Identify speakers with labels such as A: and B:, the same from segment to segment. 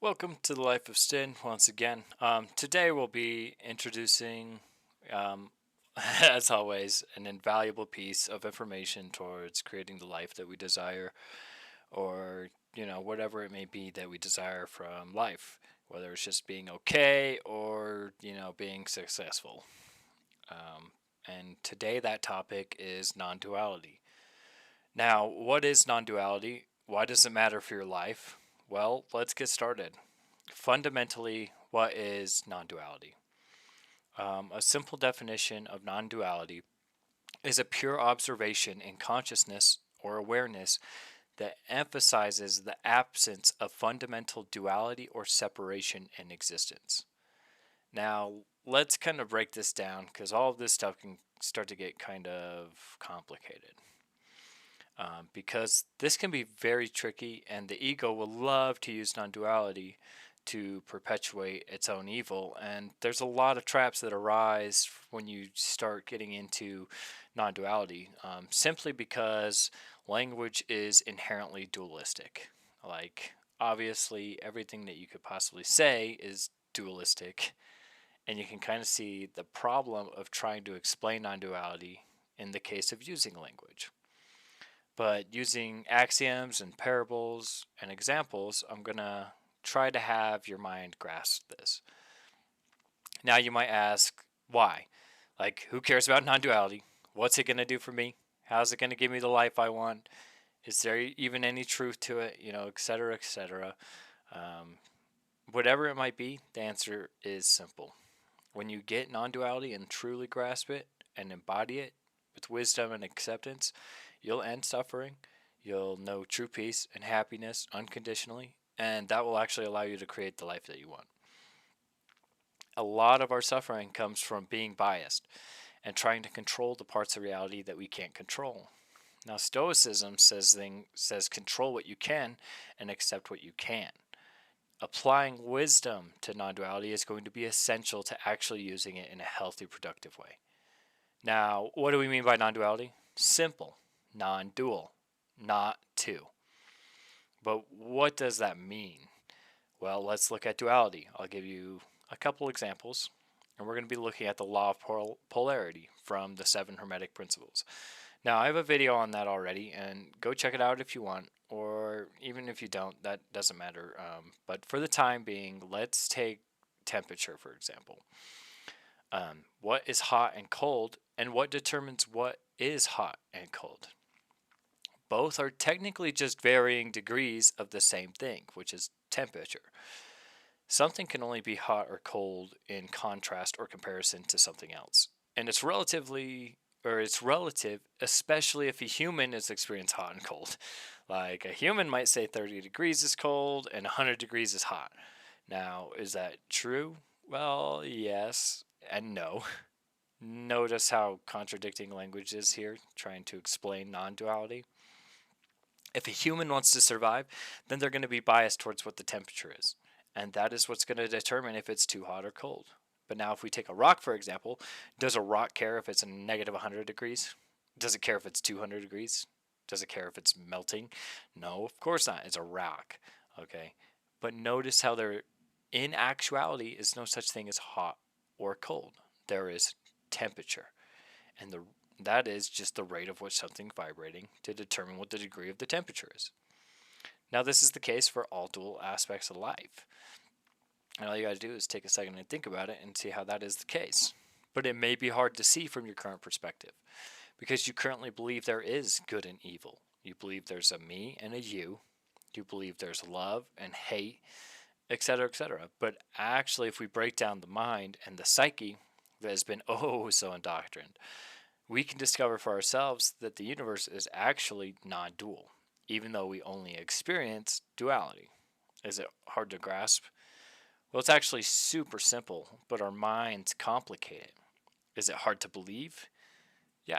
A: Welcome to the Life of Styn once again. Today we'll be introducing, um, as always, an invaluable piece of information towards creating the life that we desire, or whatever it may be that we desire from life, whether it's just being okay or being successful. And today that topic is non-duality. Now, what is non-duality? Why does it matter for your life? Well, let's get started. Fundamentally, what is non duality? A simple definition of non duality is a pure observation in consciousness or awareness that emphasizes the absence of fundamental duality or separation in existence. Now, let's kind of break this down because all of this stuff can start to get kind of complicated. Because this can be very tricky, and the ego will love to use non duality to perpetuate its own evil. And there's a lot of traps that arise when you start getting into non duality, simply because language is inherently dualistic. Like, obviously, everything that you could possibly say is dualistic, and you can kind of see the problem of trying to explain non duality in the case of using language. But using axioms and parables and examples, I'm going to try to have your mind grasp this. Now you might ask, why? Like, who cares about non-duality? What's it going to do for me? How's it going to give me the life I want? Is there even any truth to it? Et cetera, et cetera. Whatever it might be, the answer is simple. When you get non-duality and truly grasp it and embody it with wisdom and acceptance, you'll end suffering, you'll know true peace and happiness unconditionally, and that will actually allow you to create the life that you want. A lot of our suffering comes from being biased and trying to control the parts of reality that we can't control. Now, Stoicism says control what you can and accept what you can't. Applying wisdom to non-duality is going to be essential to actually using it in a healthy, productive way. Now, what do we mean by non-duality? Simple. Non-dual. Not two. But what does that mean? Well, let's look at duality. I'll give you a couple examples, and we're going to be looking at the law of polarity from the 7 Hermetic Principles. Now, I have a video on that already, and go check it out if you want, or even if you don't, that doesn't matter. But for the time being, let's take temperature, for example. What is hot and cold, and what determines what is hot and cold? Both are technically just varying degrees of the same thing, which is temperature. Something can only be hot or cold in contrast or comparison to something else. And it's relative, especially if a human is experiencing hot and cold. Like a human might say 30 degrees is cold and 100 degrees is hot. Now, is that true? Well, yes and no. Notice how contradicting language is here, trying to explain non-duality. If a human wants to survive, then they're going to be biased towards what the temperature is. And that is what's going to determine if it's too hot or cold. But now if we take a rock, for example, does a rock care if it's a negative 100 degrees? Does it care if it's 200 degrees? Does it care if it's melting? No, of course not. It's a rock. Okay. But notice how there, in actuality, is no such thing as hot or cold. There is temperature. And that is just the rate of which something vibrating to determine what the degree of the temperature is. Now, this is the case for all dual aspects of life. And all you got to do is take a second and think about it and see how that is the case. But it may be hard to see from your current perspective because you currently believe there is good and evil. You believe there's a me and a you. You believe there's love and hate, etc., etc. But actually, if we break down the mind and the psyche that has been oh so indoctrined, we can discover for ourselves that the universe is actually non-dual, even though we only experience duality. Is it hard to grasp? Well, it's actually super simple, but our minds complicate it. Is it hard to believe? Yeah,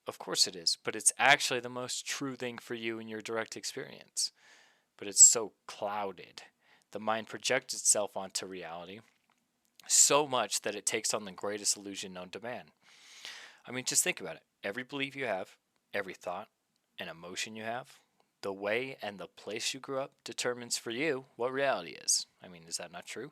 A: of course it is, but it's actually the most true thing for you in your direct experience. But it's so clouded. The mind projects itself onto reality so much that it takes on the greatest illusion known to man. I mean, just think about it. Every belief you have, every thought and emotion you have, The way and the place you grew up determines for you what reality is. I mean, is that not true?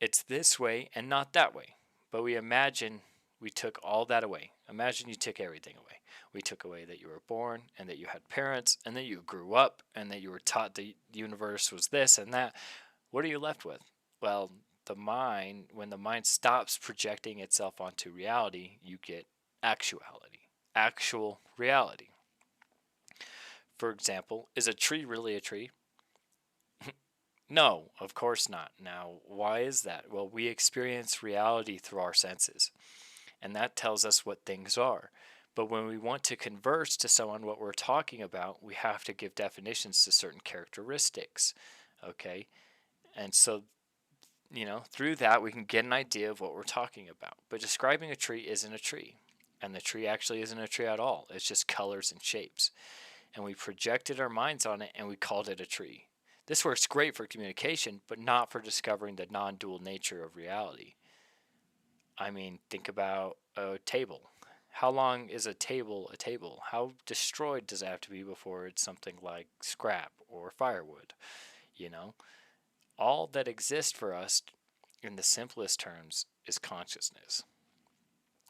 A: It's this way and not that way. But we imagine we took all that away. Imagine you took everything away. We took away that you were born and that you had parents and that you grew up and that you were taught the universe was this and that. What are you left with? Well, the mind, when the mind stops projecting itself onto reality, you get actuality, actual reality. For example, is a tree really a tree? No, of course not. Now, why is that? Well, we experience reality through our senses, and that tells us what things are. But when we want to converse to someone what we're talking about, we have to give definitions to certain characteristics. Okay? And so, through that, we can get an idea of what we're talking about. But describing a tree isn't a tree. And the tree actually isn't a tree at all. It's just colors and shapes. And we projected our minds on it and we called it a tree. This works great for communication, but not for discovering the non-dual nature of reality. I mean, think about a table. How long is a table a table? How destroyed does it have to be before it's something like scrap or firewood? You know? All that exists for us, in the simplest terms, is consciousness.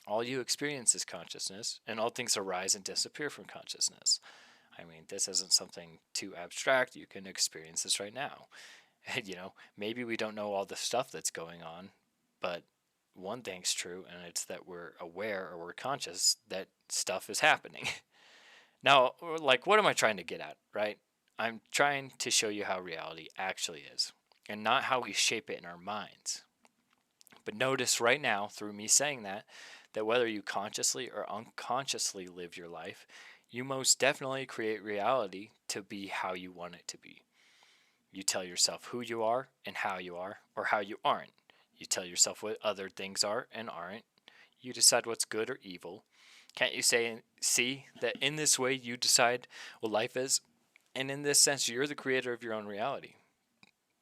A: All you experience is consciousness, and all things arise and disappear from consciousness. I mean, this isn't something too abstract. You can experience this right now. And, maybe we don't know all the stuff that's going on, but one thing's true, and it's that we're aware or we're conscious that stuff is happening. Now, like, what am I trying to get at, right? I'm trying to show you how reality actually is, and not how we shape it in our minds. But notice right now, through me saying that whether you consciously or unconsciously live your life, you most definitely create reality to be how you want it to be. You tell yourself who you are and how you are, or how you aren't. You tell yourself what other things are and aren't. You decide what's good or evil. Can't you see that in this way you decide what life is? And in this sense, you're the creator of your own reality.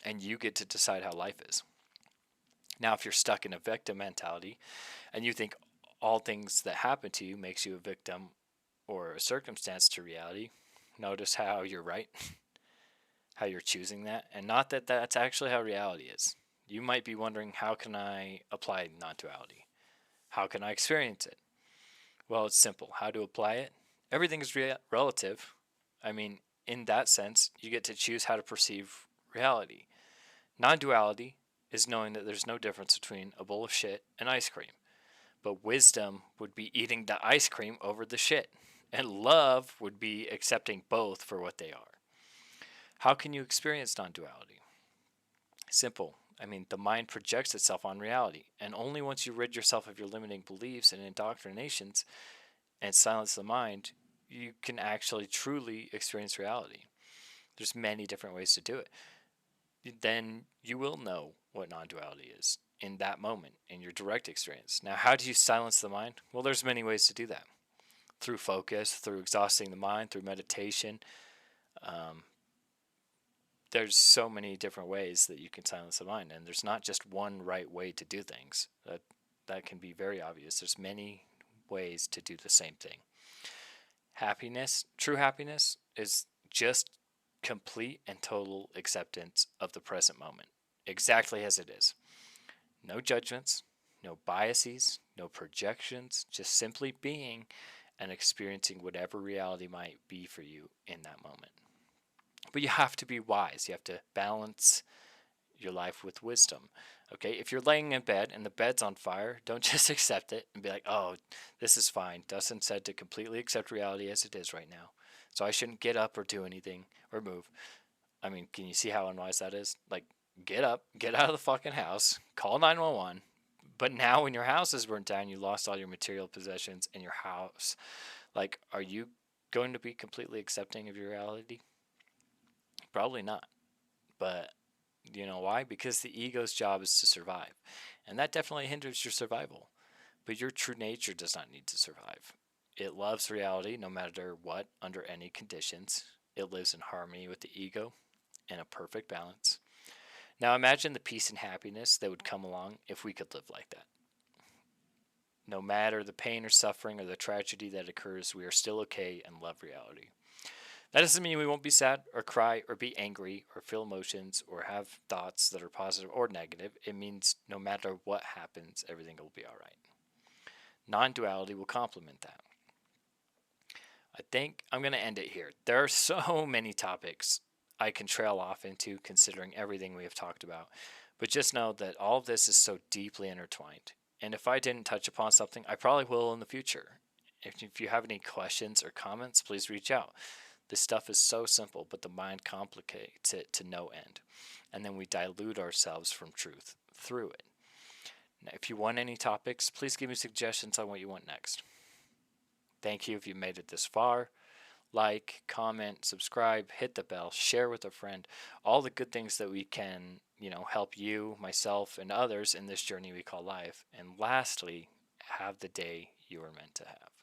A: And you get to decide how life is. Now, if you're stuck in a victim mentality and you think all things that happen to you makes you a victim or a circumstance to reality, notice how you're right, how you're choosing that, and not that that's actually how reality is. You might be wondering, how can I apply non-duality? How can I experience it? Well, it's simple. How to apply it? Everything is relative. I mean, in that sense, you get to choose how to perceive reality. Non-duality is knowing that there's no difference between a bowl of shit and ice cream. But wisdom would be eating the ice cream over the shit. And love would be accepting both for what they are. How can you experience non-duality? Simple. I mean, the mind projects itself on reality. And only once you rid yourself of your limiting beliefs and indoctrinations and silence the mind, you can actually truly experience reality. There's many different ways to do it. Then you will know what non-duality is in that moment, in your direct experience. Now, how do you silence the mind? Well, there's many ways to do that. Through focus, through exhausting the mind, through meditation. There's so many different ways that you can silence the mind, and there's not just one right way to do things. That can be very obvious. There's many ways to do the same thing. Happiness, true happiness, is just complete and total acceptance of the present moment, exactly as it is. No judgments, no biases, no projections, just simply being and experiencing whatever reality might be for you in that moment. But you have to be wise. You have to balance your life with wisdom. Okay, if you're laying in bed and the bed's on fire, don't just accept it and be like, oh, this is fine. Dustyn said to completely accept reality as it is right now. So I shouldn't get up or do anything or move. I mean, can you see how unwise that is? Like, get up, get out of the fucking house, call 911. But now when your house is burnt down, you lost all your material possessions in your house. Like, are you going to be completely accepting of your reality? Probably not. But you know why? Because the ego's job is to survive. And that definitely hinders your survival. But your true nature does not need to survive. It loves reality no matter what, under any conditions. It lives in harmony with the ego in a perfect balance. Now imagine the peace and happiness that would come along if we could live like that. No matter the pain or suffering or the tragedy that occurs, we are still okay and love reality. That doesn't mean we won't be sad or cry or be angry or feel emotions or have thoughts that are positive or negative. It means no matter what happens, everything will be all right. Non-duality will complement that. I think I'm going to end it here. There are so many topics I can trail off into considering everything we have talked about. But just know that all of this is so deeply intertwined. And if I didn't touch upon something, I probably will in the future. If you have any questions or comments, please reach out. This stuff is so simple, but the mind complicates it to no end. And then we dilute ourselves from truth through it. Now, if you want any topics, please give me suggestions on what you want next. Thank you if you made it this far. Like, comment, subscribe, hit the bell, share with a friend. All the good things that we can, help you, myself, and others in this journey we call life. And lastly, have the day you were meant to have.